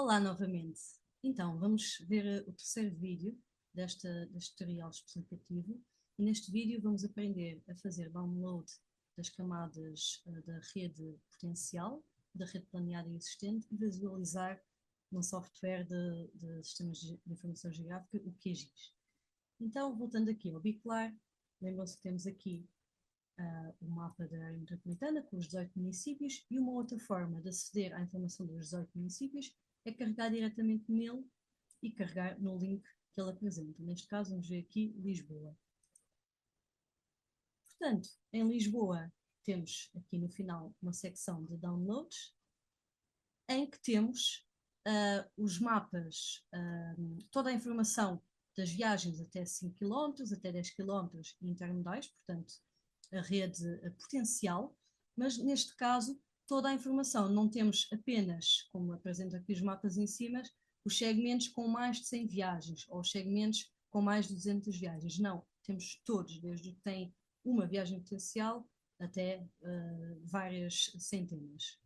Olá novamente. Então, vamos ver o terceiro vídeo deste tutorial explicativo. E neste vídeo vamos aprender a fazer download das camadas da rede potencial, da rede planeada e existente e visualizar num software de sistemas de informação geográfica, o QGIS. Então, voltando aqui ao bipolar, lembram-se que temos aqui o mapa da área metropolitana com os 18 municípios e uma outra forma de aceder à informação dos 18 municípios é carregar diretamente nele e carregar no link que ele apresenta. Neste caso, vamos ver aqui Lisboa. Portanto, em Lisboa, temos aqui no final uma secção de downloads, em que temos os mapas, toda a informação das viagens até 5 km, até 10 km e intermodais, portanto, a rede potencial, mas neste caso toda a informação, não temos apenas, como apresento aqui os mapas em cima, os segmentos com mais de 100 viagens ou os segmentos com mais de 200 viagens, não, temos todos, desde o que tem uma viagem potencial até várias centenas.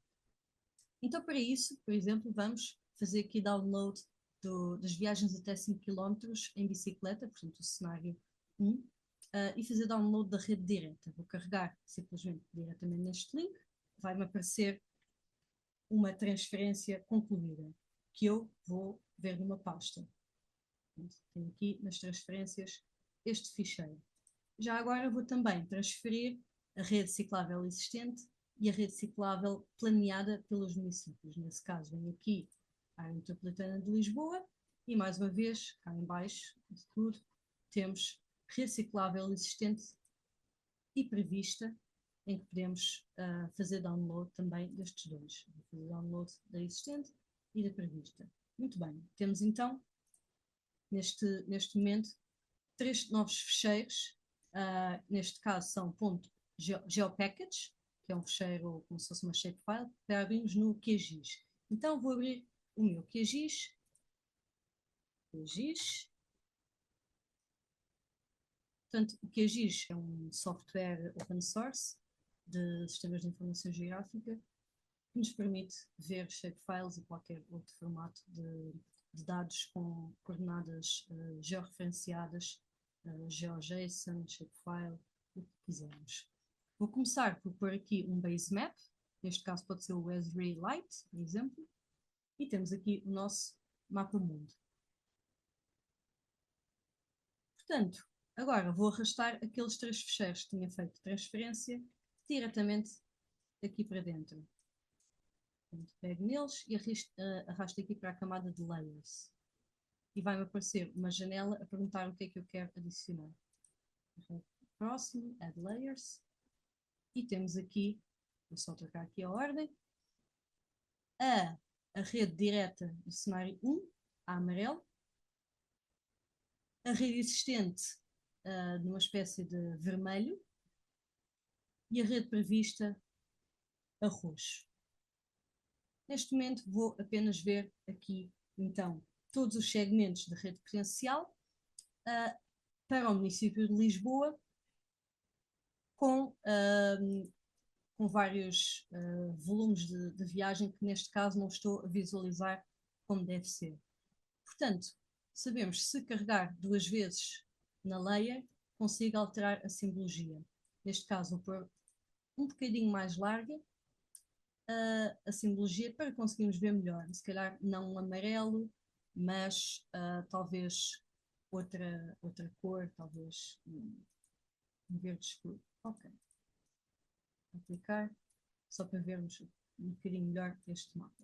Então, para isso, por exemplo, vamos fazer aqui download das viagens até 5 km em bicicleta, portanto, o cenário 1, e fazer download da rede direta. Vou carregar simplesmente diretamente neste link, vai-me aparecer uma transferência concluída, que eu vou ver numa pasta. Portanto, tenho aqui nas transferências este ficheiro. Já agora vou também transferir a rede ciclável existente e a rede ciclável planeada pelos municípios. Nesse caso, venho aqui à área metropolitana de Lisboa e, mais uma vez, cá em baixo de tudo, temos rede ciclável existente e prevista, em que podemos fazer download também destes dois. Vou fazer download da existente e da prevista. Muito bem, temos então, neste momento, 3 novos ficheiros. Neste caso são .geopackage, que é um ficheiro como se fosse uma shapefile, para abrirmos no QGIS. Então vou abrir o meu QGIS. Portanto, o QGIS é um software open source de sistemas de informação geográfica que nos permite ver shapefiles e qualquer outro formato de dados com coordenadas georreferenciadas, GeoJSON, shapefile, o que quisermos. Vou começar por pôr aqui um base map, neste caso pode ser o Esri Lite, por exemplo, e temos aqui o nosso mapa mundo. Portanto, agora vou arrastar aqueles 3 ficheiros que tinha feito transferência diretamente aqui para dentro. Portanto, pego neles e arrasto aqui para a camada de layers. E vai-me aparecer uma janela a perguntar o que é que eu quero adicionar. Próximo, Add Layers. E temos aqui, vou só trocar aqui a ordem, a rede direta do cenário 1, a amarelo, a rede existente numa espécie de vermelho e a rede prevista a roxo. Neste momento vou apenas ver aqui, então, todos os segmentos da rede potencial para o município de Lisboa com vários volumes de viagem que neste caso não estou a visualizar como deve ser. Portanto, sabemos se carregar 2 vezes na layer, consigo alterar a simbologia. Neste caso, vou pôr um bocadinho mais larga a simbologia para conseguirmos ver melhor. Se calhar não um amarelo, mas talvez outra cor, talvez um verde escuro. Ok. Aplicar, só para vermos um bocadinho melhor este mapa.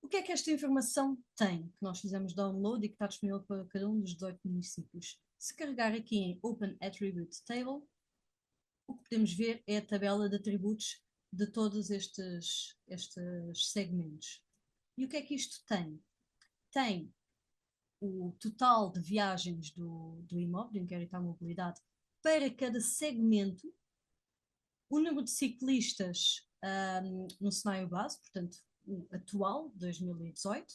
O que é que esta informação tem, que nós fizemos download e que está disponível para cada um dos 18 municípios? Se carregar aqui em Open Attribute Table, o que podemos ver é a tabela de atributos de todos estes segmentos. E o que é que isto tem? Tem o total de viagens do imóvel, do inquérito à mobilidade, para cada segmento, o número de ciclistas no cenário base, portanto, o atual, 2018,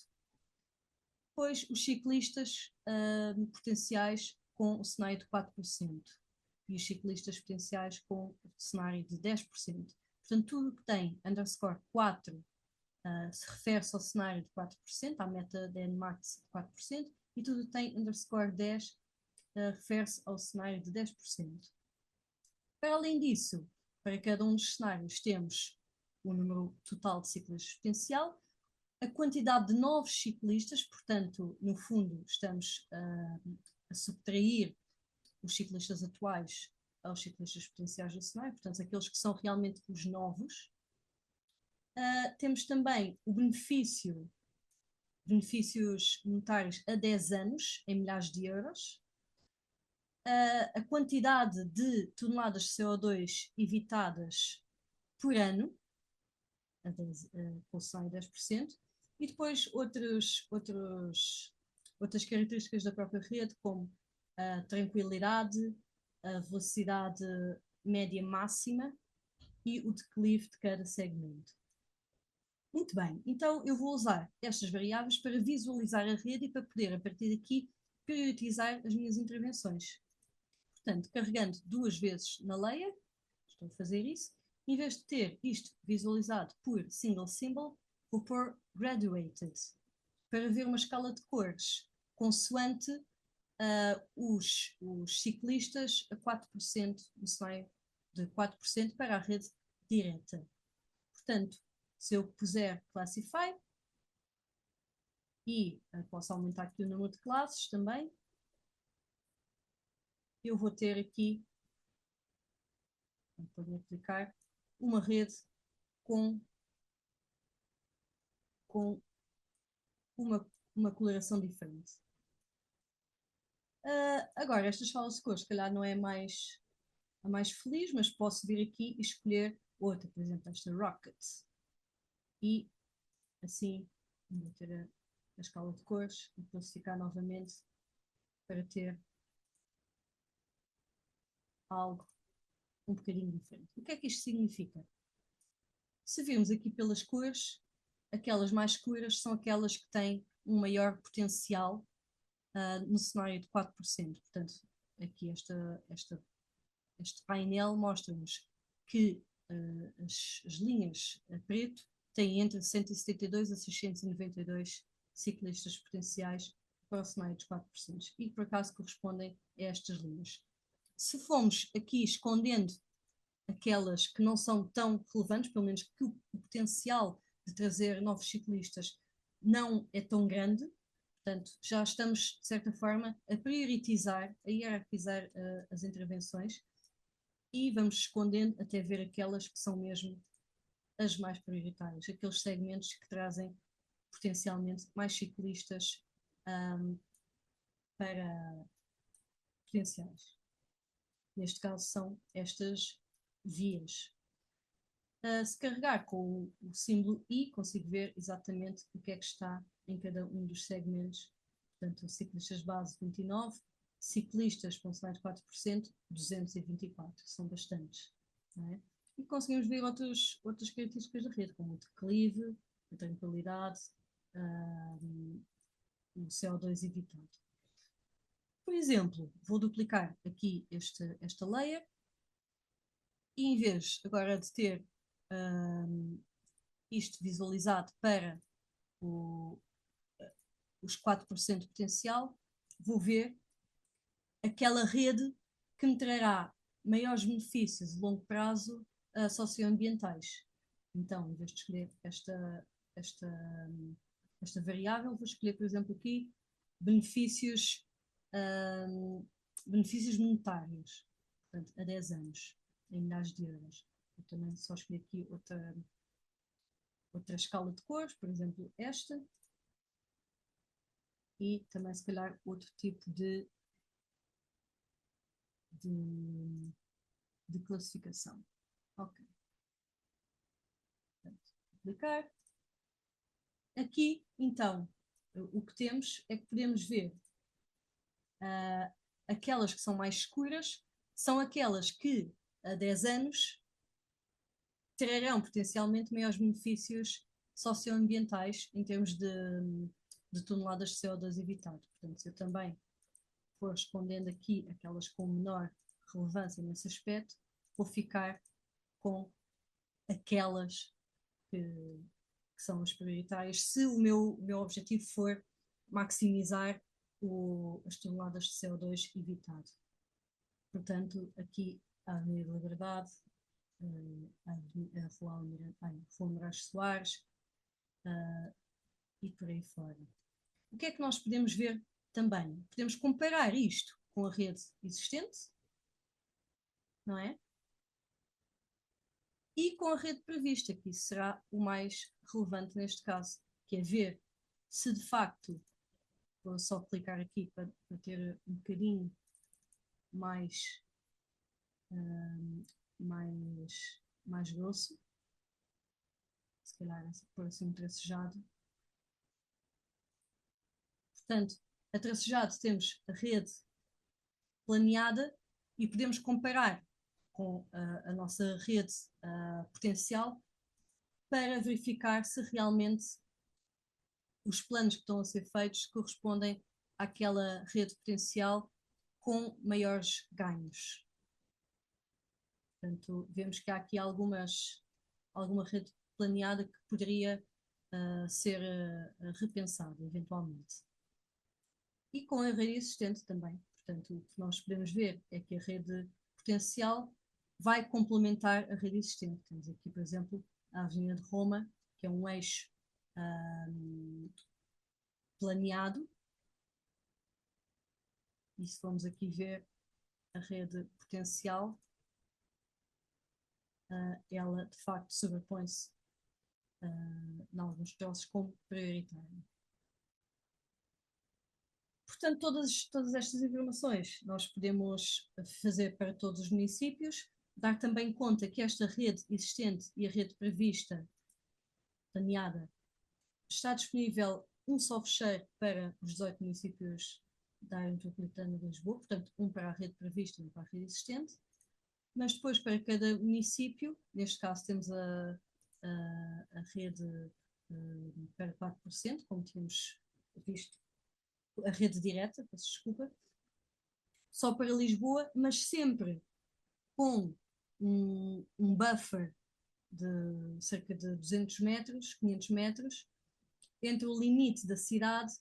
depois os ciclistas potenciais com o cenário de 4% e os ciclistas potenciais com o cenário de 10%. Portanto, tudo que tem _4 se refere-se ao cenário de 4%, à meta de NMAX de 4%, e tudo tem underscore 10, refere-se ao cenário de 10%. Para além disso, para cada um dos cenários temos o número total de ciclistas potencial, a quantidade de novos ciclistas, portanto, no fundo, estamos a subtrair os ciclistas atuais aos ciclistas potenciais do cenário, portanto, aqueles que são realmente os novos. Temos também o benefícios monetários a 10 anos, em milhares de euros. A quantidade de toneladas de CO2 evitadas por ano, com o cenário de 10%, e depois outras características da própria rede, como a tranquilidade, a velocidade média máxima e o declive de cada segmento. Muito bem, então eu vou usar estas variáveis para visualizar a rede e para poder, a partir daqui, priorizar as minhas intervenções. Portanto, carregando 2 vezes na layer, estou a fazer isso, em vez de ter isto visualizado por single symbol, vou pôr graduated, para ver uma escala de cores, consoante os ciclistas a 4%, no cenário de 4% para a rede direta. Portanto, se eu puser classify, e posso aumentar aqui o número de classes também, eu vou ter aqui, vou aplicar, uma rede com uma coloração diferente. Agora, esta escala de cores, se calhar não é a mais feliz, mas posso vir aqui e escolher outra, por exemplo, esta Rocket. E assim vou ter a escala de cores e classificar novamente para ter algo um bocadinho diferente. O que é que isto significa? Se virmos aqui pelas cores, aquelas mais escuras são aquelas que têm um maior potencial no cenário de 4%. Portanto, aqui este painel mostra-nos que as linhas a preto têm entre 172 a 692 ciclistas potenciais para o cenário dos 4% e por acaso correspondem a estas linhas. Se formos aqui escondendo aquelas que não são tão relevantes, pelo menos que o potencial de trazer novos ciclistas não é tão grande, portanto, já estamos, de certa forma, a priorizar, a hierarquizar as intervenções e vamos escondendo até ver aquelas que são mesmo as mais prioritárias, aqueles segmentos que trazem potencialmente mais ciclistas para potenciais. Neste caso são estas vias. Se carregar com o símbolo I, consigo ver exatamente o que é que está em cada um dos segmentos. Portanto, ciclistas base 29, ciclistas com salário de 4%, 224, são bastantes. Não é? E conseguimos ver outras características da rede, como o declive, a tranquilidade, o CO2 evitado. Por exemplo, vou duplicar aqui esta layer e em vez agora de ter isto visualizado para os 4% de potencial, vou ver aquela rede que me trará maiores benefícios de longo prazo socioambientais. Então, em vez de escolher esta variável, vou escolher, por exemplo, aqui benefícios monetários, portanto, a 10 anos, em milhares de euros. Eu também só escolhi aqui outra escala de cores, por exemplo, esta, e também, se calhar, outro tipo de classificação. Ok. Portanto, aplicar. Aqui, então, o que temos é que podemos ver aquelas que são mais escuras, são aquelas que, a 10 anos, trarão potencialmente maiores benefícios socioambientais em termos de toneladas de CO2 evitado. Portanto, se eu também for escondendo aqui aquelas com menor relevância nesse aspecto, vou ficar com aquelas que são as prioritárias, se o meu objetivo for maximizar as toneladas de CO2 evitado. Portanto, aqui a Avenida da Liberdade, a Rua Moraes Soares, e por aí fora. O que é que nós podemos ver também? Podemos comparar isto com a rede existente, não é? E com a rede prevista, que isso será o mais relevante neste caso, que é ver se de facto, vou só clicar aqui para ter um bocadinho mais, mais grosso, se calhar por assim um tracejado. Portanto, a tracejado temos a rede planeada e podemos comparar com a nossa rede potencial para verificar se realmente os planos que estão a ser feitos correspondem àquela rede potencial com maiores ganhos. Portanto, vemos que há aqui alguma rede planeada que poderia ser repensada eventualmente. E com a rede existente também. Portanto, o que nós podemos ver é que a rede potencial vai complementar a rede existente. Temos aqui, por exemplo, a Avenida de Roma, que é um eixo planeado. E se formos aqui ver a rede potencial, ela de facto sobrepõe-se em alguns troços como prioritária. Portanto, todas estas informações nós podemos fazer para todos os municípios, dar também conta que esta rede existente e a rede prevista, planeada, está disponível um só fecheiro para os 18 municípios da área metropolitana de Lisboa, portanto, um para a rede prevista e um para a rede existente, mas depois para cada município, neste caso temos a rede para 4%, como tínhamos visto, a rede direta, peço desculpa, só para Lisboa, mas sempre com um buffer de cerca de 200 metros, 500 metros, entre o limite da cidade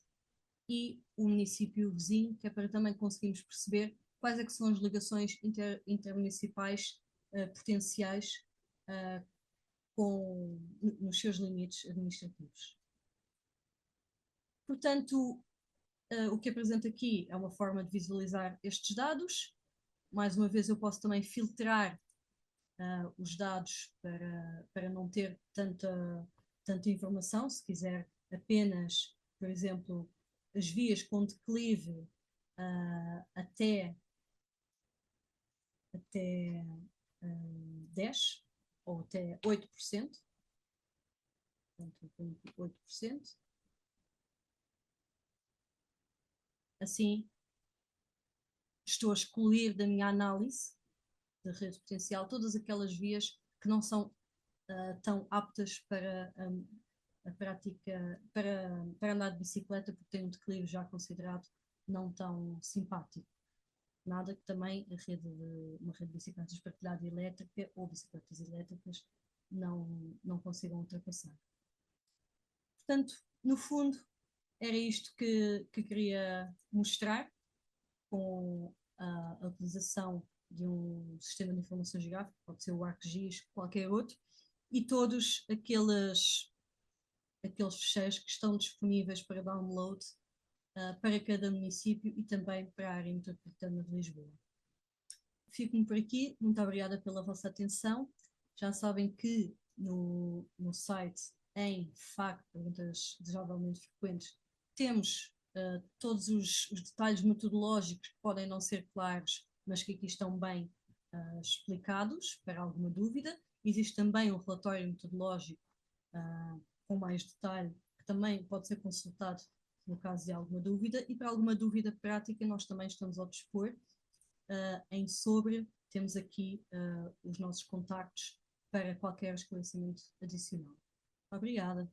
e o município vizinho, que é para também conseguirmos perceber quais é que são as ligações intermunicipais potenciais nos seus limites administrativos. Portanto, o que apresento aqui é uma forma de visualizar estes dados. Mais uma vez, eu posso também filtrar os dados para não ter tanta informação. Se quiser apenas, por exemplo, as vias com declive até 10 ou até 8%, portanto, 8%. Assim, estou a excluir da minha análise da rede potencial todas aquelas vias que não são tão aptas para a prática, para andar de bicicleta, porque têm um declive já considerado não tão simpático. Nada que também uma rede de bicicletas partilhada elétrica ou bicicletas elétricas não consigam ultrapassar. Portanto, no fundo, era isto que queria mostrar com a utilização de um sistema de informação geográfica, pode ser o ArcGIS, qualquer outro, e todos aqueles fecheiros que estão disponíveis para download para cada município e também para a área metropolitana de Lisboa. Fico-me por aqui, muito obrigada pela vossa atenção. Já sabem que no site, em FAQ, perguntas desejavelmente frequentes, temos todos os detalhes metodológicos que podem não ser claros, mas que aqui estão bem explicados para alguma dúvida. Existe também um relatório metodológico com mais detalhe, que também pode ser consultado no caso de alguma dúvida, e para alguma dúvida prática nós também estamos ao dispor em sobre, temos aqui os nossos contactos para qualquer esclarecimento adicional. Obrigada.